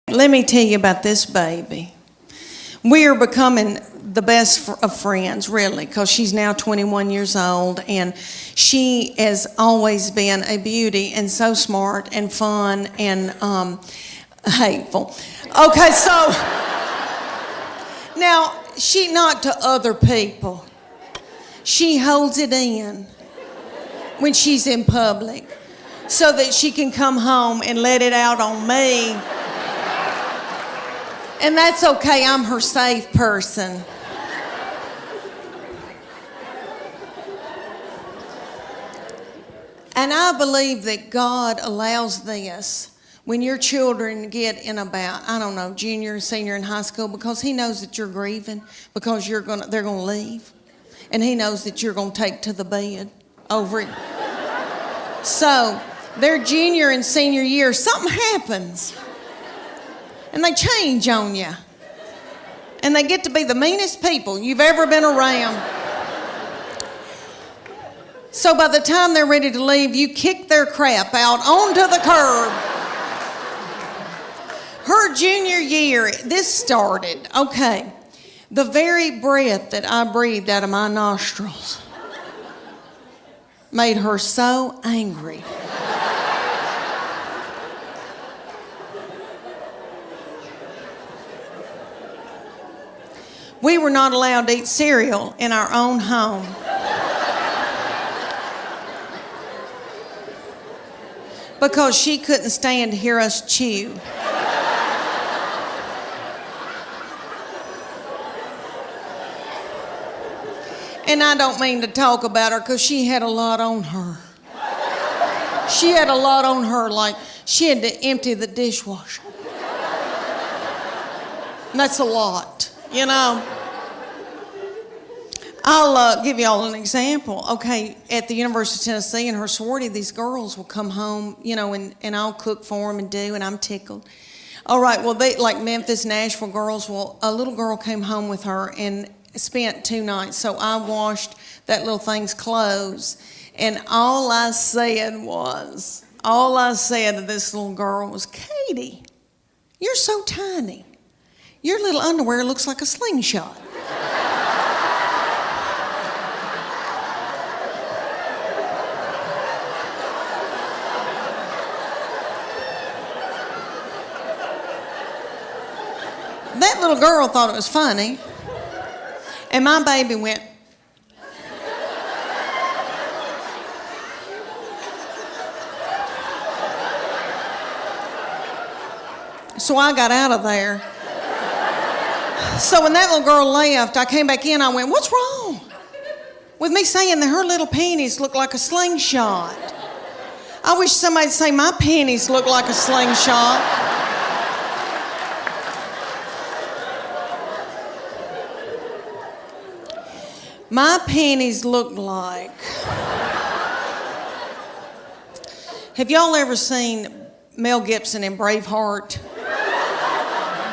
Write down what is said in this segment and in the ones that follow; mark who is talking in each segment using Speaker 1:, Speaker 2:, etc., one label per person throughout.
Speaker 1: Let me tell you about this baby. We are becoming the best of friends, really, because she's now 21 years old, and she has always been a beauty and so smart and fun and hateful. Okay, so now she not to other people. She holds it in when she's in public so that she can come home and let it out on me. And that's okay, I'm her safe person. And I believe that God allows this when your children get in about, I don't know, junior, senior in high school, because He knows that you're grieving, because they're gonna leave. And He knows that you're gonna take to the bed over it. So, their junior and senior year, something happens. And they change on you. And they get to be the meanest people you've ever been around. So by the time they're ready to leave, you kick their crap out onto the curb. Her junior year, this started, okay, the very breath that I breathed out of my nostrils made her so angry. We were not allowed to eat cereal in our own home. Because she couldn't stand to hear us chew. And I don't mean to talk about her because she had a lot on her. She had a lot on her, like she had to empty the dishwasher. And that's a lot, you know. I'll give y'all an example. Okay, at the University of Tennessee in her sorority, these girls will come home, you know, and I'll cook for them and do, and I'm tickled. All right, well, they like Memphis, Nashville girls. Well, a little girl came home with her and spent 2 nights. So I washed that little thing's clothes, and all I said to this little girl was, "Katie, you're so tiny. Your little underwear looks like a slingshot." That little girl thought it was funny, and my baby went. So I got out of there. So when that little girl left, I came back in, I went, "What's wrong with me saying that her little panties look like a slingshot? I wish somebody'd say my panties look like a slingshot." My panties look like... Have y'all ever seen Mel Gibson in Braveheart?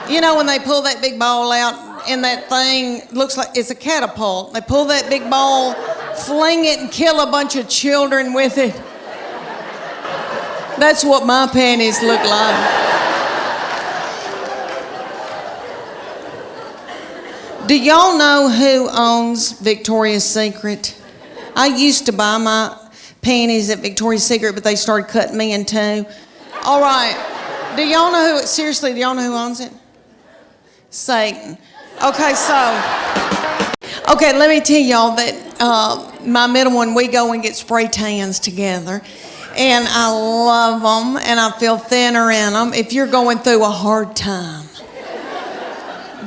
Speaker 1: You know when they pull that big ball out and that thing looks like it's a catapult. They pull that big ball, fling it and kill a bunch of children with it. That's what my panties look like. Do y'all know who owns Victoria's Secret? I used to buy my panties at Victoria's Secret, but they started cutting me in two. All right. Do y'all know who, seriously, do y'all know who owns it? Satan. Okay, let me tell y'all that my middle one, we go and get spray tans together. And I love them, and I feel thinner in them. If you're going through a hard time,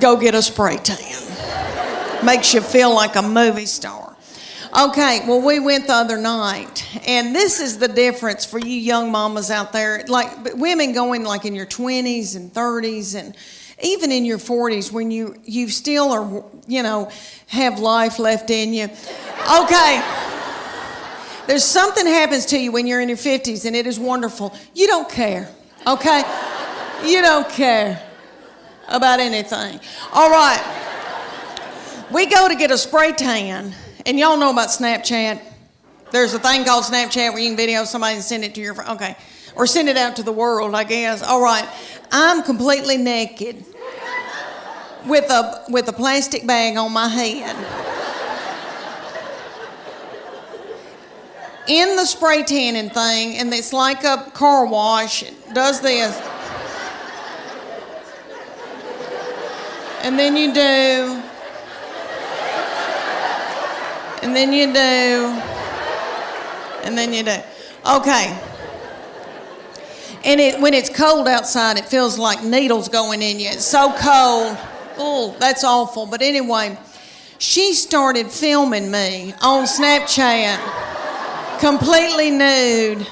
Speaker 1: go get a spray tan. Makes you feel like a movie star. Okay, well, we went the other night, and this is the difference for you young mamas out there. Like, women going like in your 20s and 30s and even in your 40s when you still are, you know, have life left in you. Okay, there's something happens to you when you're in your 50s, and it is wonderful. You don't care, okay? You don't care about anything. All right. We go to get a spray tan, and y'all know about Snapchat. There's a thing called Snapchat where you can video somebody and send it to your friend. Okay. or send it out to the world, I guess. All right, I'm completely naked with a plastic bag on my head. In the spray tanning thing, and it's like a car wash. It does this. And then you do. And then you do. And then you do. Okay. And when it's cold outside, it feels like needles going in you. It's so cold. Oh, that's awful. But anyway, she started filming me on Snapchat. Completely nude.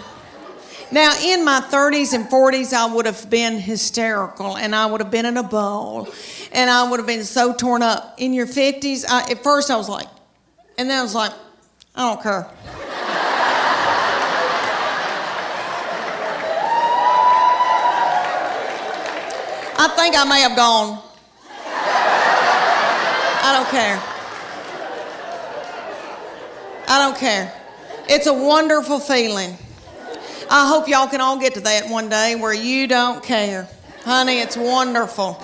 Speaker 1: Now, in my 30s and 40s, I would have been hysterical, and I would have been in a bowl, and I would have been so torn up. In your 50s, at first I was like, and then I was like, I don't care. I think I may have gone, I don't care. I don't care. It's a wonderful feeling. I hope y'all can all get to that one day where you don't care. Honey, it's wonderful.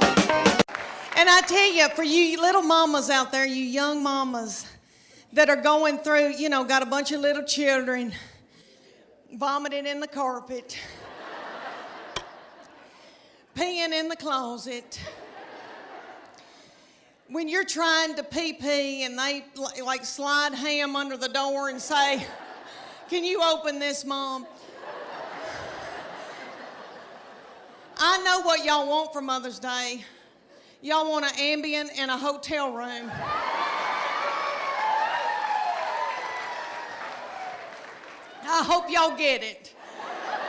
Speaker 1: And I tell you, for you little mamas out there, you young mamas that are going through, got a bunch of little children vomiting in the carpet, peeing in the closet. When you're trying to pee and they like slide ham under the door and say, can you open this, Mom? I know what y'all want for Mother's Day. Y'all want an Ambien and a hotel room. I hope y'all get it.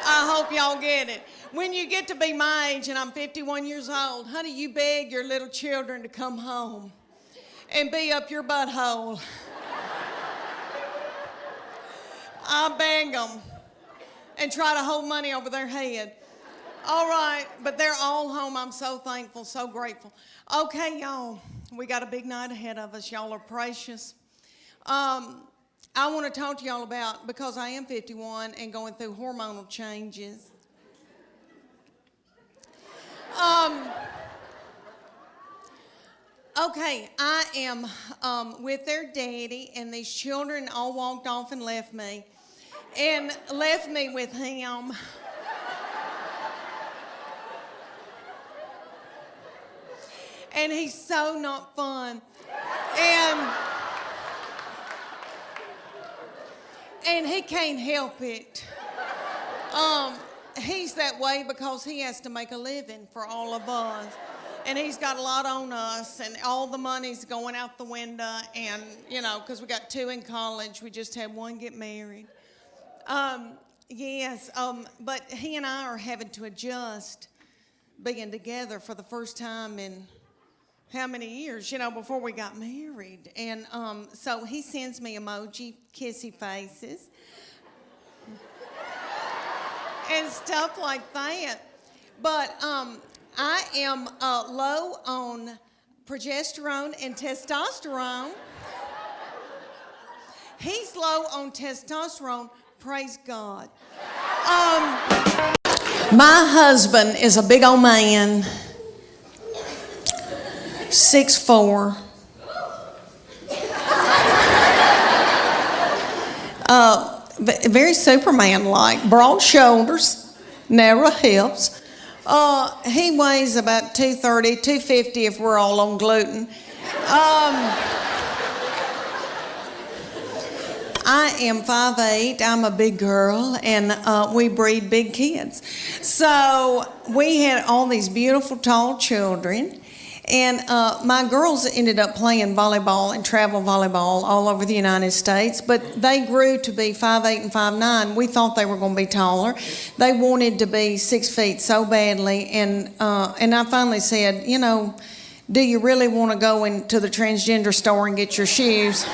Speaker 1: I hope y'all get it. When you get to be my age, and I'm 51 years old, honey, you beg your little children to come home and be up your butthole. I beg them and try to hold money over their head. All right, but they're all home. I'm so thankful, so grateful. Okay, y'all, we got a big night ahead of us. Y'all are precious. I want to talk to y'all about, because I am 51 and going through hormonal changes. Okay, I am with their daddy, and these children all walked off and left me with him. And he's so not fun. And he can't help it. He's that way because he has to make a living for all of us. And he's got a lot on us, and all the money's going out the window, and, because we got 2 in college. We just had 1 get married. But he and I are having to adjust being together for the first time in how many years, before we got married. And so he sends me emoji, kissy faces, and stuff like that. But I am low on progesterone and testosterone. He's low on testosterone, praise God. My husband is a big old man, 6'4". Very Superman-like, broad shoulders, narrow hips. He weighs about 230, 250 if we're all on gluten. I am 5'8", I'm a big girl, and we breed big kids. So we had all these beautiful tall children. And my girls ended up playing volleyball and travel volleyball all over the United States, but they grew to be 5'8" and 5'9". We thought they were going to be taller. They wanted to be 6 feet so badly, and I finally said, do you really want to go into the transgender store and get your shoes?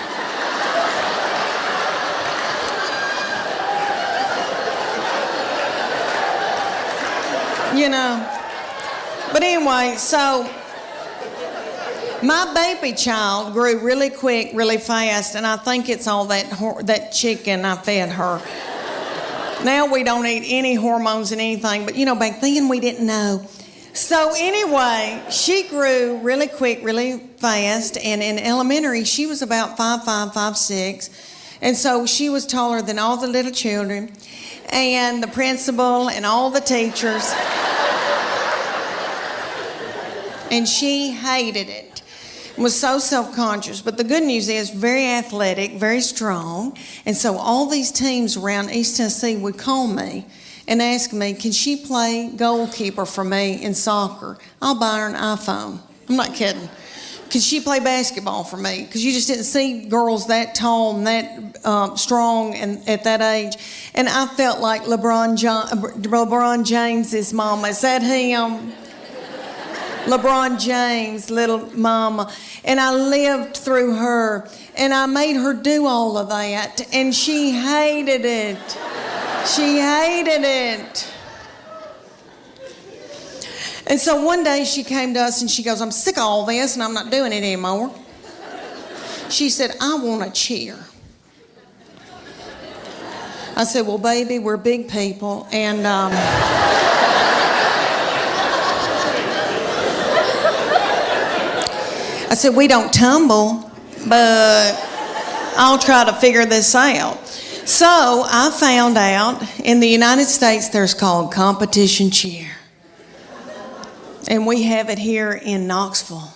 Speaker 1: But anyway, so my baby child grew really quick, really fast, and I think it's all that chicken I fed her. Now we don't need any hormones and anything, but back then we didn't know. So anyway, she grew really quick, really fast, and in elementary she was about 5'5", 5'6", and so she was taller than all the little children and the principal and all the teachers. And she hated it, was so self-conscious. But the good news is very athletic, very strong, and so all these teams around East Tennessee would call me and ask me, can she play goalkeeper for me in soccer? I'll buy her an iPhone. I'm not kidding. Could she play basketball for me? Because you just didn't see girls that tall and that strong and at that age. And I felt like LeBron James's mama. Is that him? LeBron James, little mama. And I lived through her. And I made her do all of that. And she hated it. She hated it. And so one day she came to us and she goes, I'm sick of all this and I'm not doing it anymore. She said, I want a cheer. I said, well, baby, we're big people. And I said, we don't tumble, but I'll try to figure this out. So I found out in the United States there's called competition cheer. And we have it here in Knoxville.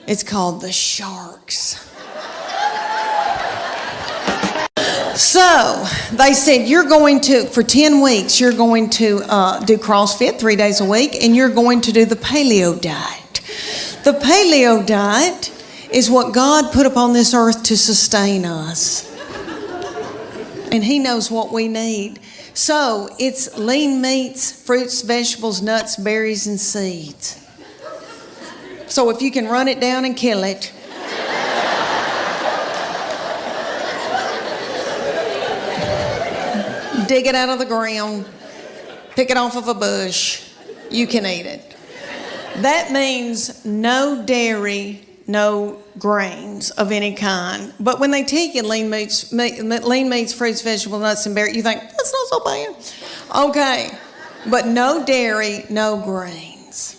Speaker 1: It's called the Sharks. So they said, you're going to, for 10 weeks, you're going to do CrossFit 3 days a week, and you're going to do the paleo diet. The paleo diet is what God put upon this earth to sustain us. And He knows what we need. So it's lean meats, fruits, vegetables, nuts, berries, and seeds. So if you can run it down and kill it, dig it out of the ground, pick it off of a bush, you can eat it. That means no dairy, no grains of any kind. But when they tell you lean meats, fruits, vegetables, nuts, and berries, you think, that's not so bad. Okay, but no dairy, no grains.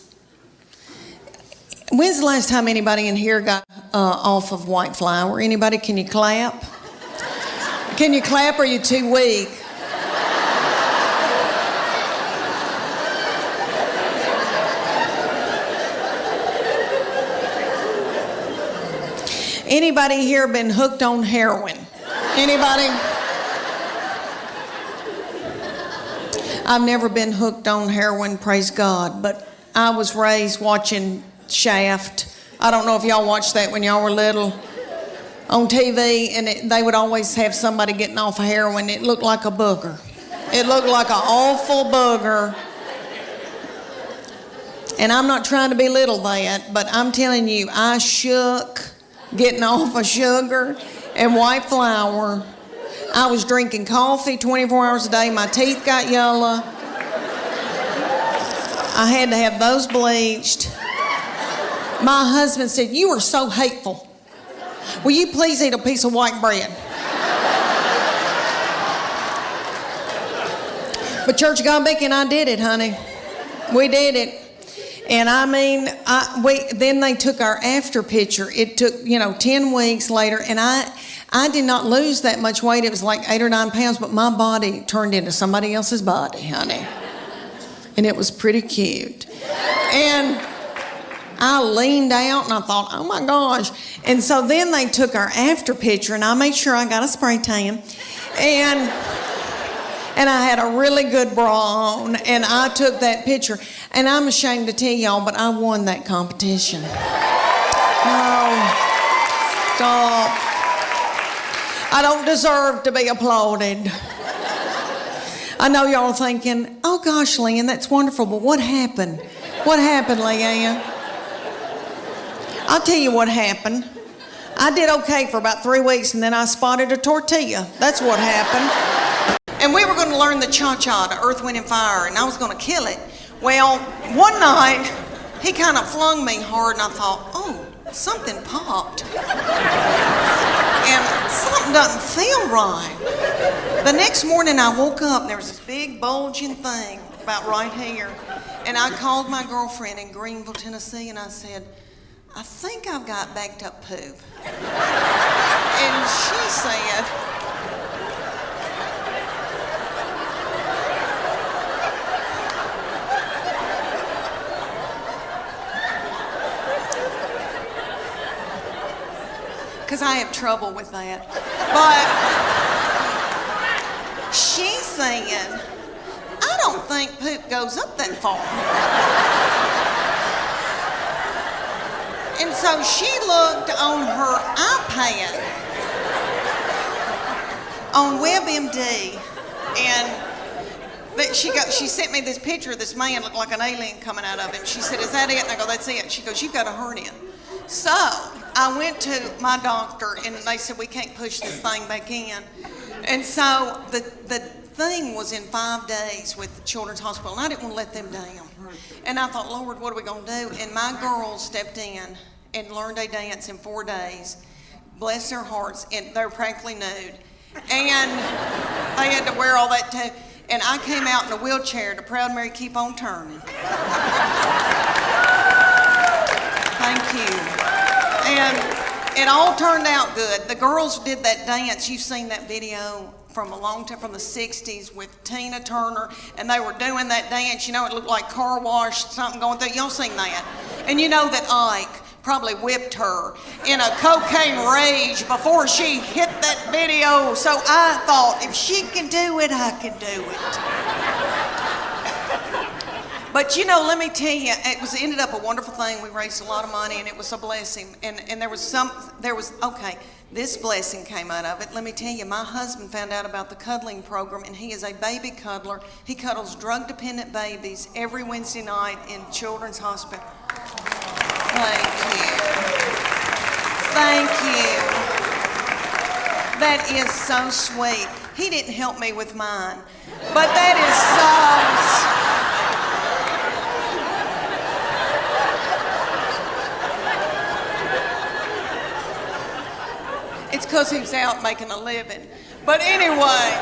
Speaker 1: When's the last time anybody in here got off of white flour? Anybody, can you clap? Can you clap or are you too weak? Anybody here been hooked on heroin? Anybody? I've never been hooked on heroin, praise God, but I was raised watching Shaft. I don't know if y'all watched that when y'all were little on TV, and they would always have somebody getting off of heroin. It looked like a booger. It looked like an awful booger. And I'm not trying to belittle that, but I'm telling you, I shook getting off of sugar and white flour. I was drinking coffee 24 hours a day. My teeth got yellow. I had to have those bleached. My husband said, you are so hateful. Will you please eat a piece of white bread? But Church of God Becky and I did it, honey. We did it. And I mean, then they took our after picture. It took, 10 weeks later, and I did not lose that much weight. It was like 8 or 9 pounds, but my body turned into somebody else's body, honey. And it was pretty cute. And I leaned out and I thought, oh my gosh. And so then they took our after picture, and I made sure I got a spray tan. And I had a really good bra on, and I took that picture. And I'm ashamed to tell y'all, but I won that competition. No, stop. I don't deserve to be applauded. I know y'all are thinking, oh gosh, Leanne, that's wonderful, but what happened? What happened, Leanne? I'll tell you what happened. I did okay for about 3 weeks, and then I spotted a tortilla. That's what happened. And we were going to learn the cha-cha to Earth, Wind, and Fire, and I was going to kill it. Well, one night, he kind of flung me hard, and I thought, oh, something popped. And something doesn't feel right. The next morning I woke up and there was this big bulging thing about right here. And I called my girlfriend in Greenville, Tennessee, and I said, I think I've got backed up poop. And she said, because I have trouble with that. But she said, I don't think poop goes up that far. And so she looked on her iPad on WebMD, and she sent me this picture of this man looked like an alien coming out of him. She said, is that it? And I go, that's it. She goes, you've got a hernia. So I went to my doctor, and they said, we can't push this thing back in. And so the thing was in 5 days with the Children's Hospital, and I didn't want to let them down. And I thought, Lord, what are we going to do? And my girls stepped in and learned a dance in 4 days. Bless their hearts, and they were practically nude. And they had to wear all that too. And I came out in a wheelchair to Proud Mary Keep On Turning. Thank you. And it all turned out good. The girls did that dance. You've seen that video from a long time, from the 60s with Tina Turner, and they were doing that dance. You know, it looked like car wash, something going through. Y'all seen that? And you know that Ike probably whipped her in a cocaine rage before she hit that video. So I thought, if she can do it, I can do it. But you know, let me tell you, it ended up a wonderful thing. We raised a lot of money, and it was a blessing. And this blessing came out of it. Let me tell you, my husband found out about the cuddling program, and he is a baby cuddler. He cuddles drug-dependent babies every Wednesday night in Children's Hospital. Thank you. Thank you. That is so sweet. He didn't help me with mine, but that is so. It's because he was out making a living. But anyway,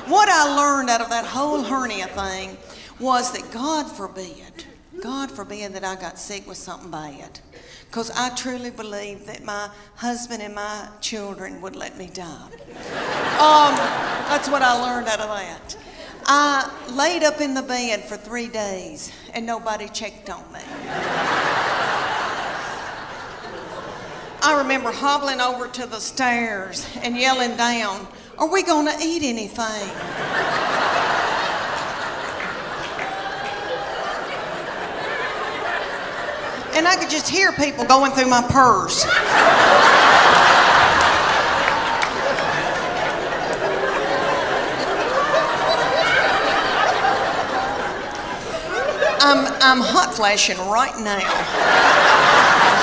Speaker 1: what I learned out of that whole hernia thing was that God forbid that I got sick with something bad. Because I truly believe that my husband and my children would let me die. That's what I learned out of that. I laid up in the bed for 3 days and nobody checked on me. I remember hobbling over to the stairs and yelling down, are we gonna eat anything? And I could just hear people going through my purse. I'm hot flashing right now.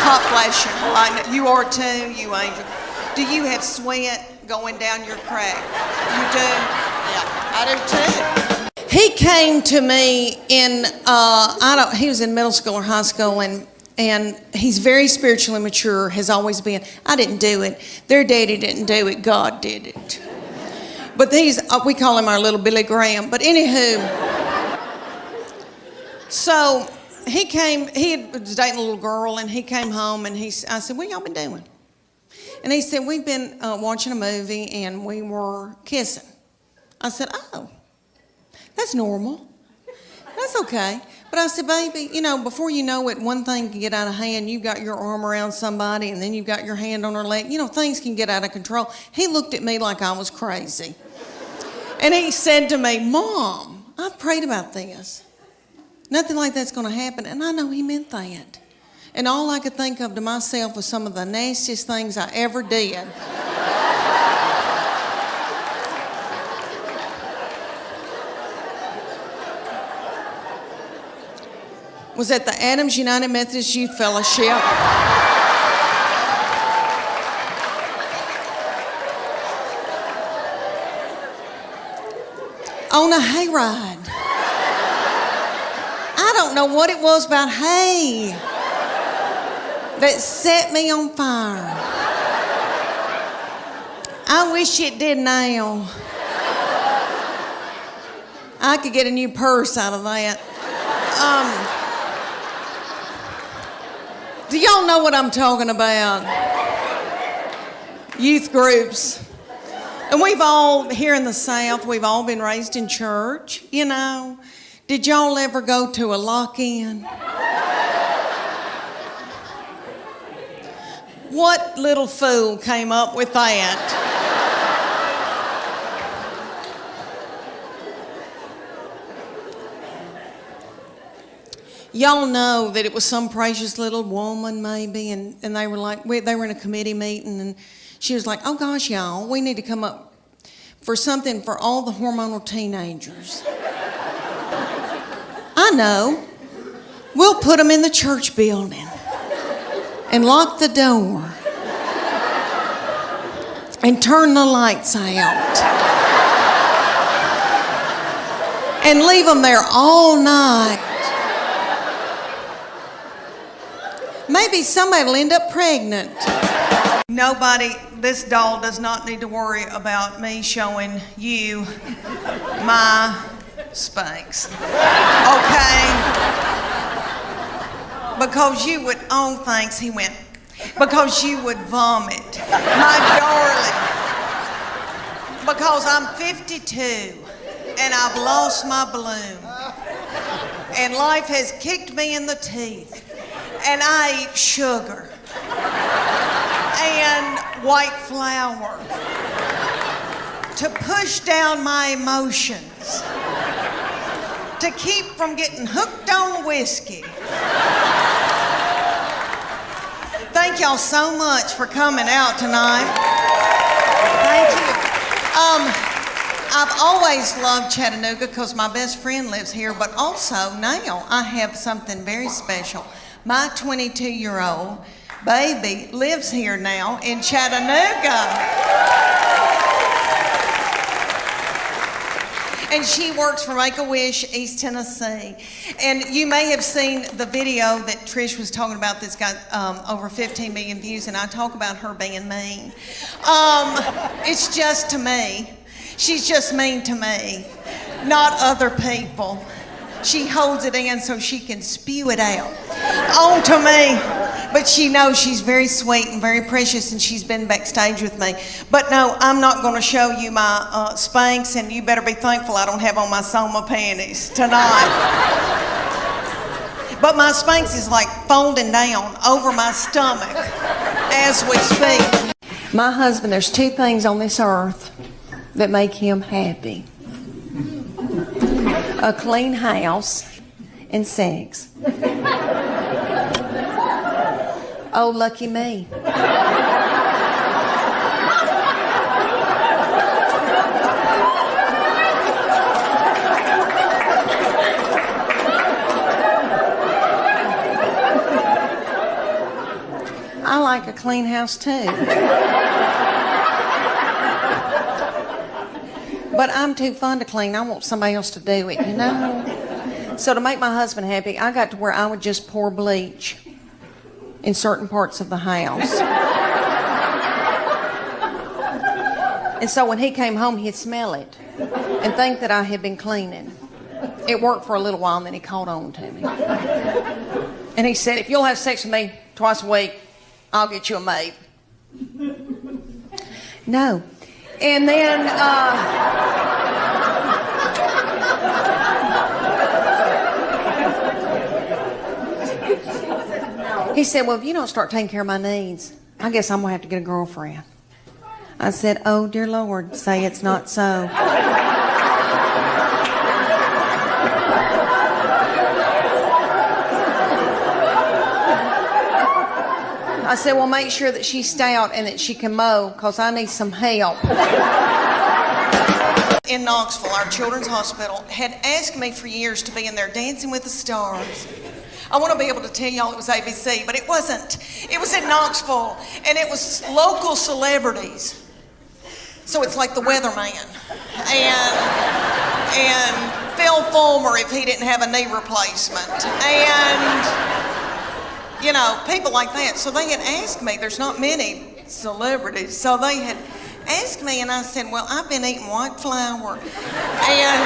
Speaker 1: Hot flashing right now. You are too, you angel. Do you have sweat going down your crack? You do? Yeah, I do too. He came to me in, he was in middle school or high school, and he's very spiritually mature, has always been. I didn't do it. Their daddy didn't do it. God did it. But we call him our little Billy Graham. But anywho, so he was dating a little girl, and he came home, and I said, what y'all been doing? And he said, we've been watching a movie, and we were kissing. I said, oh, that's normal. That's okay. But I said, baby, before you know it, one thing can get out of hand. You've got your arm around somebody, and then you've got your hand on her leg. Things can get out of control. He looked at me like I was crazy. And he said to me, Mom, I've prayed about this. Nothing like that's going to happen. And I know he meant that. And all I could think of to myself was some of the nastiest things I ever did. Was at the Adams United Methodist Youth Fellowship. On a hayride. I don't know what it was about hay that set me on fire. I wish it did now. I could get a new purse out of that. Do y'all know what I'm talking about? Youth groups. And we've all, here in the South, we've all been raised in church, you know. Did y'all ever go to a lock-in? What little fool came up with that? Y'all know that it was some precious little woman maybe, and they were like, they were in a committee meeting, and she was like, oh gosh, y'all, we need to come up for something for all the hormonal teenagers. I know. We'll put them in the church building and lock the door and turn the lights out and leave them there all night. Maybe somebody will end up pregnant. Nobody, this doll does not need to worry about me showing you my Spanx. Okay? Because you would, oh thanks, he went. Because you would vomit. My darling. Because I'm 52 and I've lost my bloom. And life has kicked me in the teeth. And I ate sugar and white flour to push down my emotions, to keep from getting hooked on whiskey. Thank y'all so much for coming out tonight. Thank you. I've always loved Chattanooga because my best friend lives here, but also now I have something very special. My 22-year-old baby lives here now in Chattanooga. And she works for Make-A-Wish, East Tennessee. And you may have seen the video that Trish was talking about that's got over 15 million views, and I talk about her being mean. It's just to me. She's just mean to me, not other people. She holds it in so she can spew it out onto me. But she knows she's very sweet and very precious, and she's been backstage with me. But no, I'm not going to show you my Spanx, and you better be thankful I don't have on my Soma panties tonight. But my Spanx is like folding down over my stomach as we speak. My husband, there's two things on this earth that make him happy. A clean house and sex. Oh, lucky me. I like a clean house too. But I'm too fun to clean. I want somebody else to do it, you know? So to make my husband happy, I got to where I would just pour bleach in certain parts of the house. And so when he came home, he'd smell it and think that I had been cleaning. It worked for a little while, and then he caught on to me. And he said, if you'll have sex with me twice a week, I'll get you a maid. No. And then, he said, well, if you don't start taking care of my needs, I guess I'm going to have to get a girlfriend. I said, oh, dear Lord, say it's not so. I said, well, make sure that she's stout and that she can mow, because I need some help. In Knoxville, our children's hospital had asked me for years to be in there Dancing with the Stars. I want to be able to tell y'all it was ABC, but it wasn't. It was in Knoxville, and it was local celebrities. So it's like the weatherman and Phil Fulmer if he didn't have a knee replacement, and you know, people like that. So they had asked me, there's not many celebrities, so they had asked me, and I said, well, I've been eating white flour and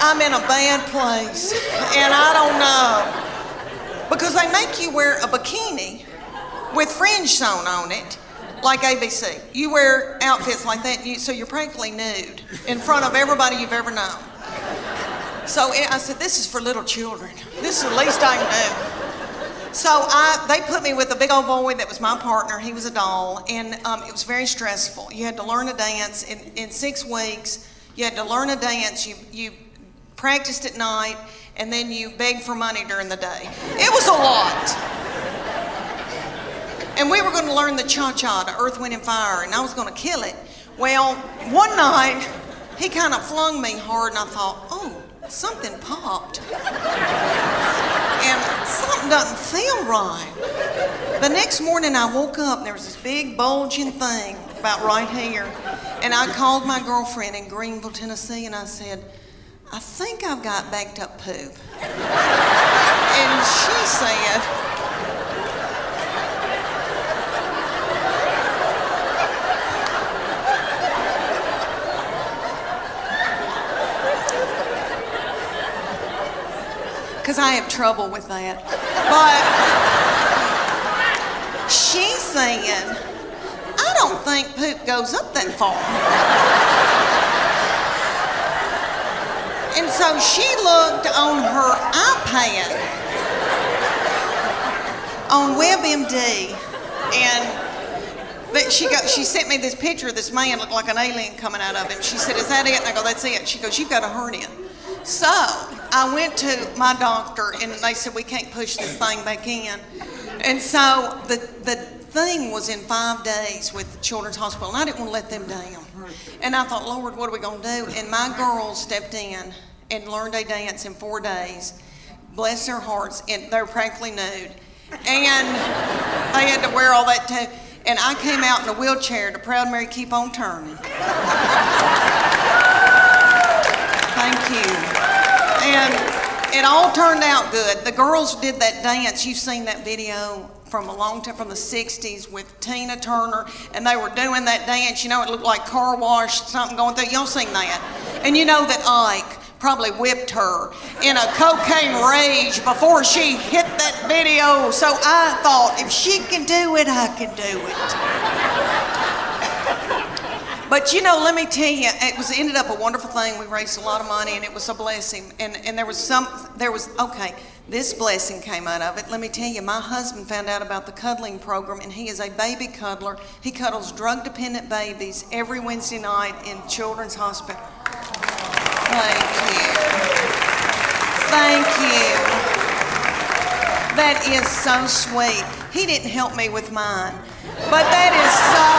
Speaker 1: I'm in a bad place, and I don't know. Because they make you wear a bikini with fringe sewn on it, like ABC. You wear outfits like that, so you're practically nude in front of everybody you've ever known. So I said, this is for little children. This is the least I can do. So they put me with a big old boy that was my partner. He was a doll, and it was very stressful. You had to learn a dance in 6 weeks. You had to learn a dance. You practiced at night, and then you begged for money during the day. It was a lot. And we were going to learn the cha-cha, to Earth, Wind, and Fire, and I was going to kill it. Well, one night, he kind of flung me hard, and I thought, oh, something popped. And something doesn't feel right. The next morning I woke up and there was this big bulging thing about right here. And I called my girlfriend in Greenville, Tennessee, and I said, I think I've got backed up poop. And she said, because I have trouble with that. But she said, I don't think poop goes up that far. And so she looked on her iPad on WebMD, and she sent me this picture of this man looked like an alien coming out of him. She said, is that it? And I go, that's it. She goes, you've got a hernia. So I went to my doctor, and they said, we can't push this thing back in. And so the thing was in 5 days with Children's Hospital, and I didn't want to let them down. And I thought, Lord, what are we going to do? And my girls stepped in and learned a dance in 4 days. Bless their hearts, and they were practically nude. And they had to wear all that too. And I came out in a wheelchair to Proud Mary Keep On Turning. Thank you. And it all turned out good. The girls did that dance. You've seen that video from a long time, from the 60s with Tina Turner, and they were doing that dance. You know, it looked like car wash, something going through. Y'all seen that? And you know that Ike probably whipped her in a cocaine rage before she hit that video. So I thought, if she can do it, I can do it. But you know, let me tell you, it ended up a wonderful thing. We raised a lot of money, and it was a blessing. And this blessing came out of it. Let me tell you, my husband found out about the cuddling program, and he is a baby cuddler. He cuddles drug-dependent babies every Wednesday night in Children's Hospital. Thank you. Thank you. That is so sweet. He didn't help me with mine, but that is so